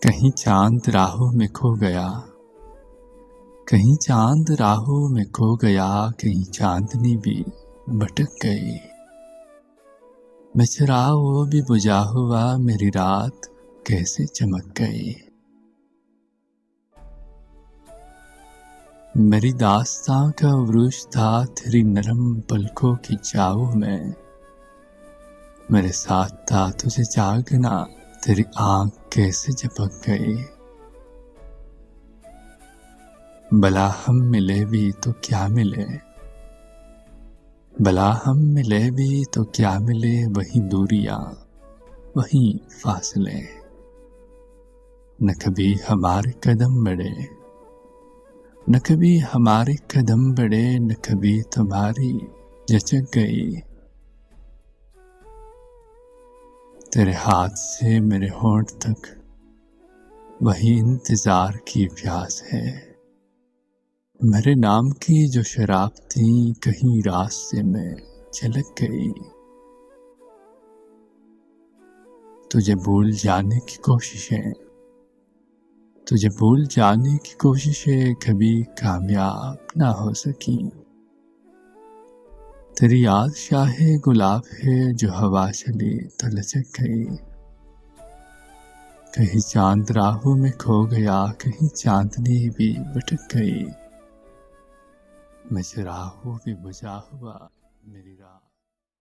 کہیں چاند راہوں میں کھو گیا، کہیں چاند راہوں میں کھو گیا، کہیں چاندنی بھی بھٹک گئی۔ میں چراغ وہ بھی بجھا ہوا، میری رات کیسے چمک گئی۔ میری داستاں کا عروج تھا تیری نرم پلکوں کی چاؤ میں، میرے ساتھ تھا تجھے جاگنا، تیری آنکھ کیسے جھپک گئی۔ بلا ہم ملے بھی تو کیا ملے، بلا ہم ملے بھی تو کیا ملے، وہی دوریاں وہی فاصلے، نہ کبھی ہمارے قدم بڑھے، نہ کبھی ہمارے قدم بڑھے، نہ کبھی تمہاری جچک گئی۔ تیرے ہاتھ سے میرے ہونٹ تک وہی انتظار کی پیاس ہے، میرے نام کی جو شراب تھی کہیں راستے میں چھلک گئی۔ تجھے بھول جانے کی کوششیں، تجھے بھول جانے کی کوششیں کبھی کامیاب نہ ہو سکیں۔ تیری یاد شاہ گلاب ہے جو ہوا چلی تو لچک گئی۔ کہیں چاند راہوں میں کھو گیا، کہیں چاندنی بھی بھٹک گئی۔ میں چراغ وہ بھی بجھا ہوا، میری رات